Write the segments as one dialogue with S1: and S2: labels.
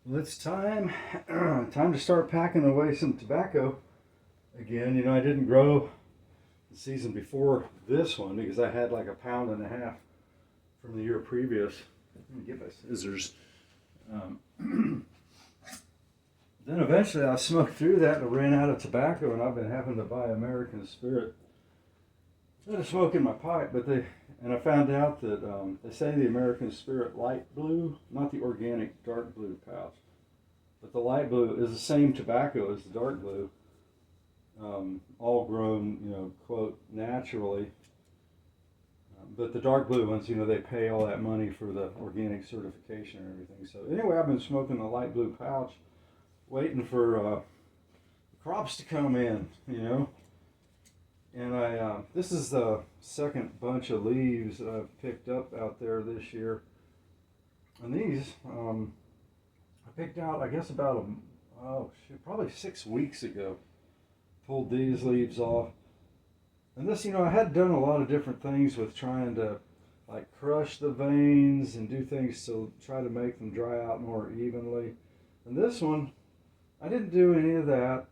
S1: Well, it's time time to start packing away some tobacco again. I didn't grow the season before this one because I had like a pound and a half from the year previous. Let me get my scissors. Um, then eventually I smoked through that and ran out of tobacco, and I've been having to buy American Spirit. I had a smoke in my pipe, and I found out that they say the American Spirit light blue, not the organic dark blue pouch, but the light blue is the same tobacco as the dark blue, all grown, quote, naturally. But the dark blue ones, they pay all that money for the organic certification and everything. So anyway, I've been smoking the light blue pouch, waiting for crops to come in. And this is the second bunch of leaves that I've picked up out there this year. And these, I picked out, I guess, probably 6 weeks ago. Pulled these leaves off. And this, I had done a lot of different things with trying to like crush the veins and do things to try to make them dry out more evenly. And this one, I didn't do any of that.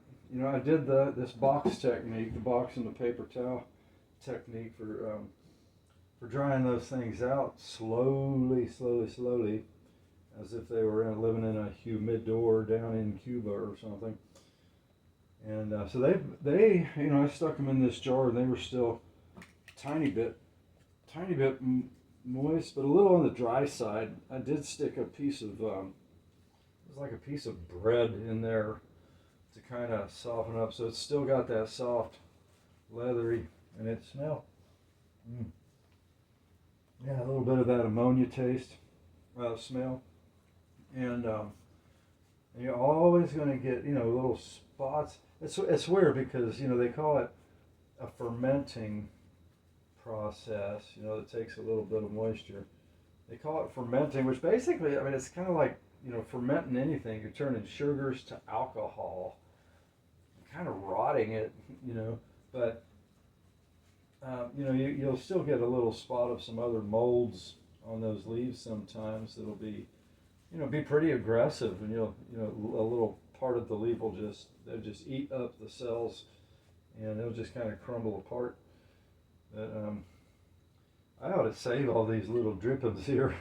S1: I did this box technique, the box and the paper towel technique for drying those things out slowly, as if they were living in a humidor down in Cuba or something. And so I stuck them in this jar, and they were still tiny bit moist, but a little on the dry side. I did stick a piece of, it was like a piece of bread in there to kind of soften up, so it's still got that soft, leathery, and it smell. Mm. Yeah, a little bit of that ammonia taste, smell, and you're always going to get little spots. It's weird because they call it a fermenting process. It takes a little bit of moisture. They call it fermenting, which basically, it's kind of like fermenting anything. You're turning sugars to alcohol, kind of rotting it, but you'll still get a little spot of some other molds on those leaves sometimes that'll be pretty aggressive, and a little part of the leaf they'll just eat up the cells, and they'll just kind of crumble apart. But I ought to save all these little drippings here.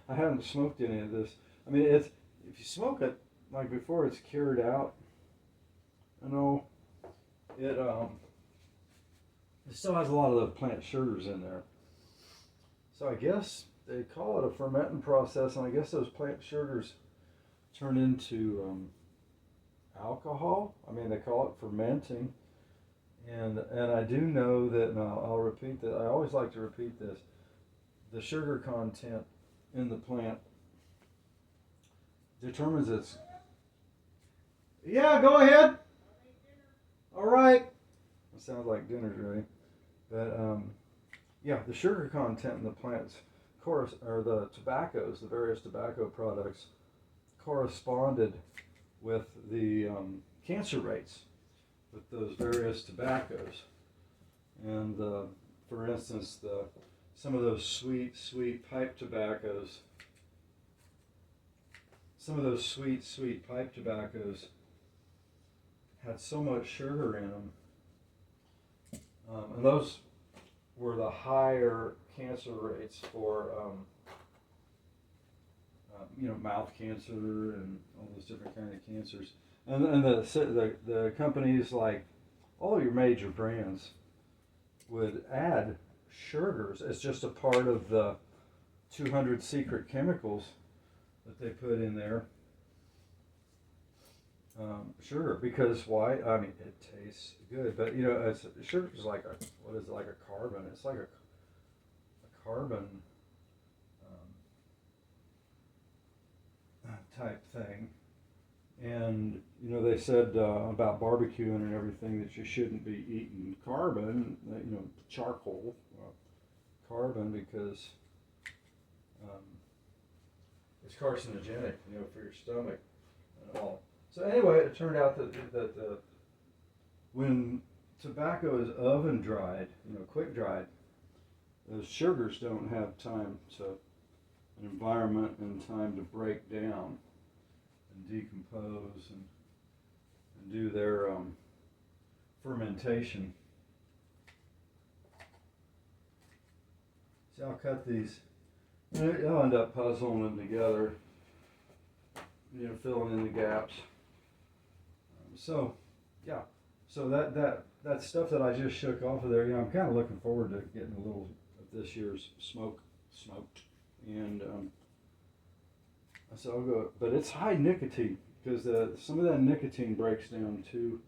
S1: I haven't smoked any of this. It's if you smoke it like before it's cured out, it it still has a lot of the plant sugars in there. So I guess they call it a fermenting process, and I guess those plant sugars turn into alcohol. They call it fermenting, and I do know that, and I'll repeat that. I always like to repeat this: the sugar content in the plant determines its. Yeah, go ahead. All right. It sounds like dinner's ready, but yeah, the sugar content in the plants, or the tobaccos, the various tobacco products, corresponded with the cancer rates with those various tobaccos. And for instance, some of those sweet pipe tobaccos, had so much sugar in them, and those were the higher cancer rates for mouth cancer and all those different kind of cancers. And the companies, like all your major brands, would add sugars as just a part of the 200 secret chemicals that they put in there. Sugar, because why? It tastes good, but sugar is like like a carbon? It's like a carbon type thing. And they said about barbecuing and everything that you shouldn't be eating carbon, charcoal, carbon, because um, it's carcinogenic, for your stomach and all. So anyway, it turned out that when tobacco is oven dried, quick dried, those sugars don't have time to an environment and time to break down. and decompose and do their fermentation. See, I'll cut these. I'll end up puzzling them together, filling in the gaps. So, yeah. So that stuff that I just shook off of there, I'm kind of looking forward to getting a little of this year's smoked, and so I'll go. But it's high nicotine because some of that nicotine breaks down too.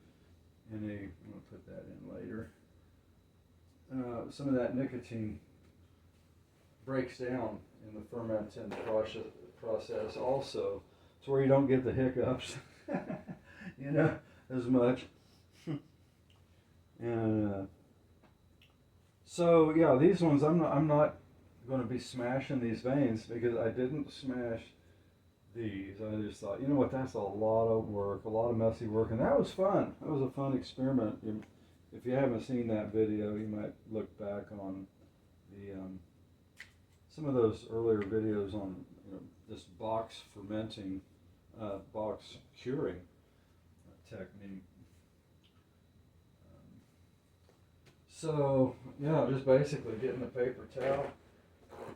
S1: I'm gonna put that in later. Some of that nicotine breaks down in the fermenting process also, to where you don't get the hiccups, as much. And so yeah, these ones I'm not going to be smashing these veins because I didn't smash these. I just thought, you know what, that's a lot of work, a lot of messy work, and that was fun. That was a fun experiment. If you haven't seen that video, you might look back on the some of those earlier videos on this box fermenting, box curing technique. So yeah, just basically getting a paper towel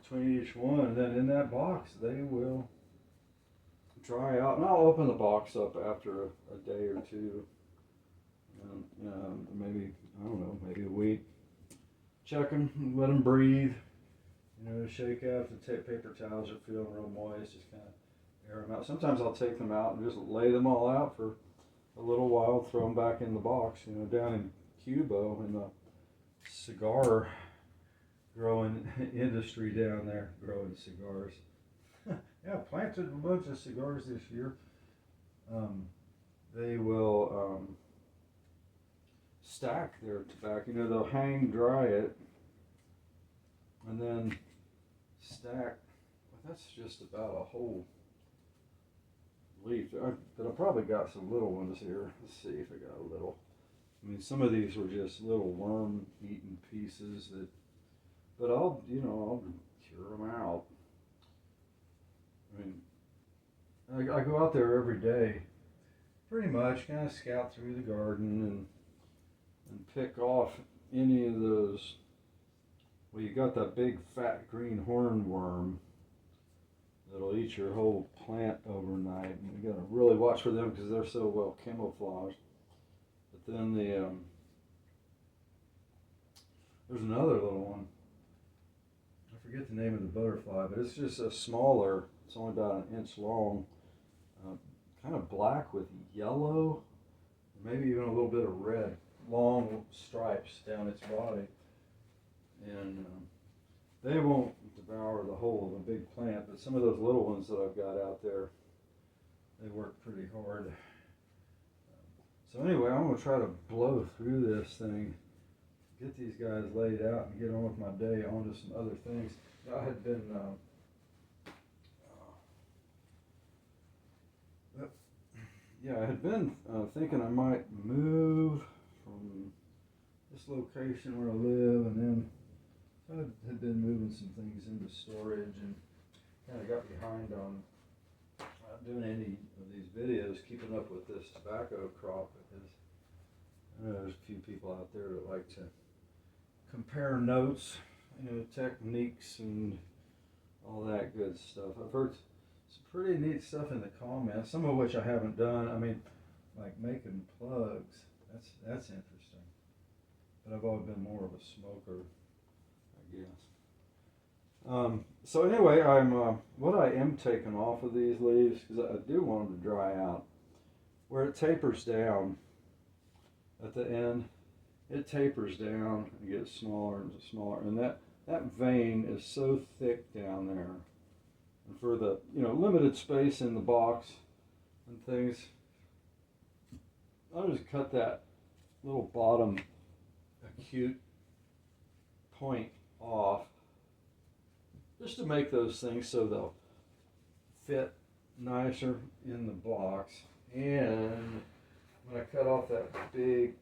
S1: between each one, and then in that box they will dry out. And I'll open the box up after a day or two, maybe, I don't know, maybe a week. Check them, let them breathe. Shake out if the paper towels are feeling real moist, just kind of air them out. Sometimes I'll take them out and just lay them all out for a little while, throw them back in the box. Down in Cuba, in the cigar growing industry down there, growing cigars. Yeah, planted a bunch of cigars this year. They will stack their tobacco. They'll hang dry it and then stack. Well, that's just about a whole leaf. But I probably got some little ones here. Let's see if I got a little. Some of these were just little worm-eaten pieces but I'll cure them out. I go out there every day, pretty much, kind of scout through the garden and pick off any of those. Well, you got that big fat green hornworm that'll eat your whole plant overnight, and you got to really watch for them because they're so well camouflaged. But then there's another little one. I forget the name of the butterfly, but it's just a smaller. It's only about an inch long, kind of black with yellow, maybe even a little bit of red, long stripes down its body. And they won't devour the whole of a big plant, but some of those little ones that I've got out there, they work pretty hard. So anyway, I'm going to try to blow through this thing, get these guys laid out, and get on with my day, on to some other things. I had been thinking I might move from this location where I live, and then I had been moving some things into storage, and kind of got behind on doing any of these videos, keeping up with this tobacco crop, because I know there's a few people out there that like to compare notes, techniques and all that good stuff. I've heard some pretty neat stuff in the comments, some of which I haven't done. Like making plugs, that's interesting. But I've always been more of a smoker, I guess. So anyway, what I am taking off of these leaves, because I do want them to dry out, where it tapers down at the end, it tapers down and gets smaller and smaller, and that vein is so thick down there, and for the limited space in the box and things, I'll just cut that little bottom acute point off, just to make those things so they'll fit nicer in the box. And when I cut off that big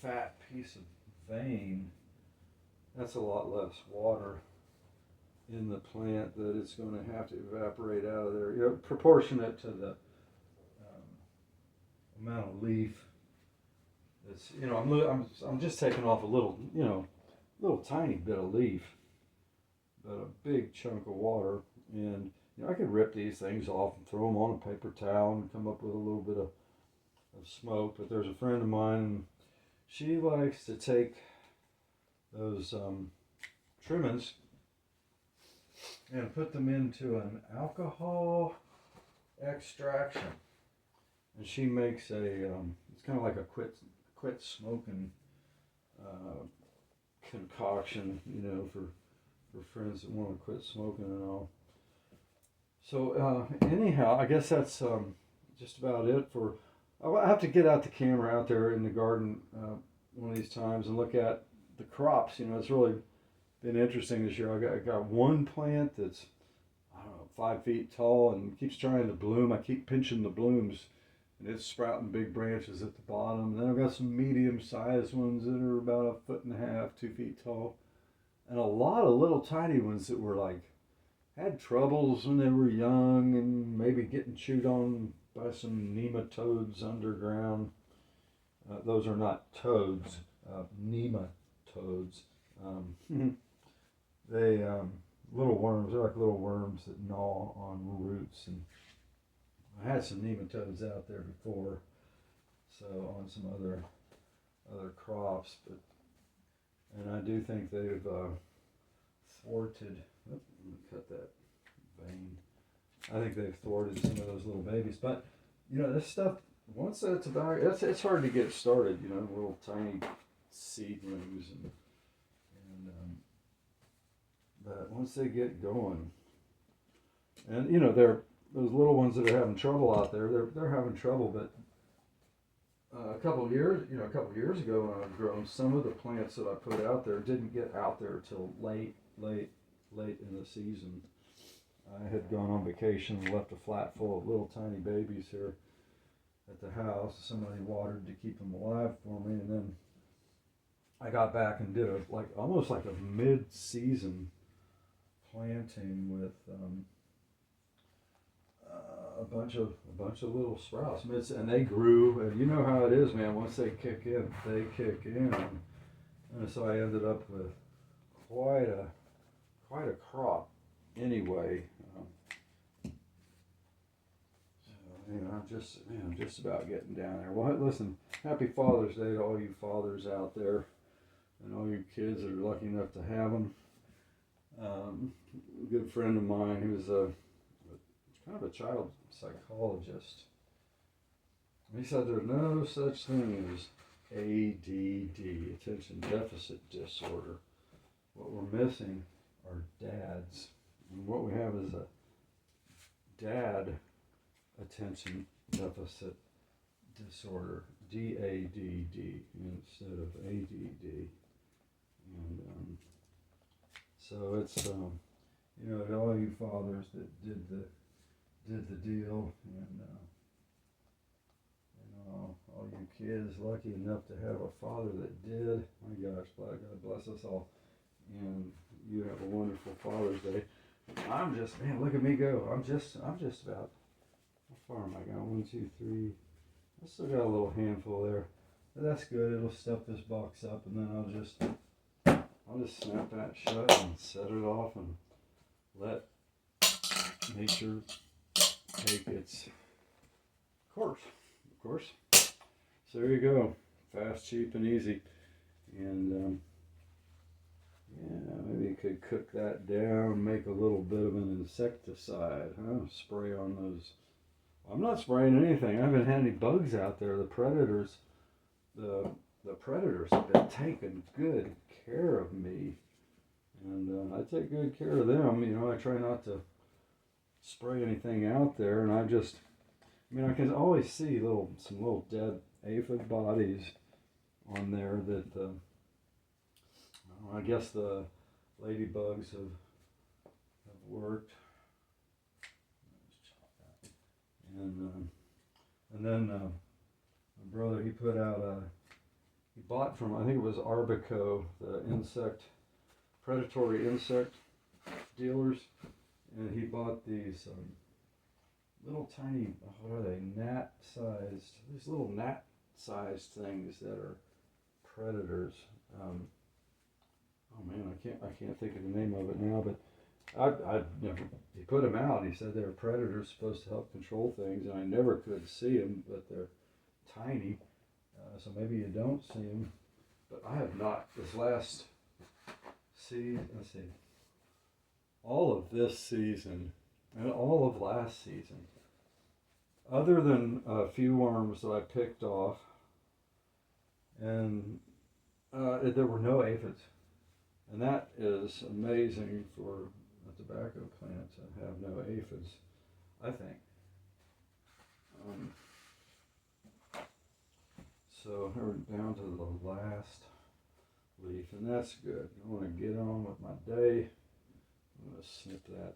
S1: fat piece of vein, that's a lot less water in the plant that it's going to have to evaporate out of there, proportionate to amount of leaf. It's, you know, I'm just taking off a little, you know, little tiny bit of leaf, but a big chunk of water. And you know, I could rip these things off and throw them on a paper towel and come up with a little bit of smoke. But there's a friend of mine, she likes to take those trimmings and put them into an alcohol extraction. And she makes a, it's kind of like a quit smoking concoction, you know, for friends that want to quit smoking and all. So anyhow, I guess that's just about it for. I have to get out the camera out there in the garden one of these times and look at the crops. You know, it's really been interesting this year. I got one plant that's, I don't know, 5 feet tall and keeps trying to bloom. I keep pinching the blooms, and it's sprouting big branches at the bottom. And then I've got some medium-sized ones that are about 1.5 feet, 2 feet tall, and a lot of little tiny ones that were like had troubles when they were young and maybe getting chewed on by some nematodes underground. Those are not toads, nematodes. They little worms. They're like little worms that gnaw on roots. And I had some nematodes out there before, so on some other crops. But and I do think they've thwarted. Let me cut that vein. I think they've thwarted some of those little babies. But you know, this stuff, once that's about, it's hard to get started. You know, little tiny seedlings and but once they get going, and you know, they're those little ones that are having trouble out there. They're having trouble. But a couple of years ago when I was growing, some of the plants that I put out there didn't get out there till late in the season. I had gone on vacation and left a flat full of little tiny babies here at the house. Somebody watered to keep them alive for me, and then I got back and did almost like a mid-season planting with a bunch of little sprouts, and they grew. And you know how it is, man. Once they kick in, they kick in. And so I ended up with quite a crop. Anyway, you know, I'm just about getting down there. Well, listen, happy Father's Day to all you fathers out there, and all you kids that are lucky enough to have them. A good friend of mine who's kind of a child psychologist. He said there's no such thing as ADD, attention deficit disorder. What we're missing are dads. And what we have is a dad attention deficit disorder, DADD, instead of ADD. And so it's, you know, to all you fathers that did the deal, and you know, all you kids lucky enough to have a father that did. My gosh, God bless us all, and you have a wonderful Father's Day. I'm just, man, look at me go. I'm just about. How far am I going? 1, 2, 3. I still got a little handful there, but that's good. It'll stuff this box up, and then I'll just snap that shut and set it off and let nature take its course, of course. So there you go, fast, cheap, and easy. And yeah, maybe you could cook that down, make a little bit of an insecticide, huh? Spray on those. I'm not spraying anything. I haven't had any bugs out there. The predators have been taking good care of me, and I take good care of them. You know, I try not to spray anything out there, and I can always see some little dead aphid bodies on there that I guess the ladybugs have worked. And then my brother, he bought from, I think it was Arbico, the predatory insect dealers, and he bought these little tiny, what are they, gnat-sized, these little gnat-sized things that are predators. Oh man, I can't think of the name of it now, but I never, he put them out. He said they were predators supposed to help control things, and I never could see them, but they're tiny, so maybe you don't see them. But I have not, this last season, let's see, all of this season, and all of last season, other than a few worms that I picked off, and there were no aphids. And that is amazing for a tobacco plant to have no aphids, I think. So we're down to the last leaf, and that's good. I want to get on with my day. I'm going to snip that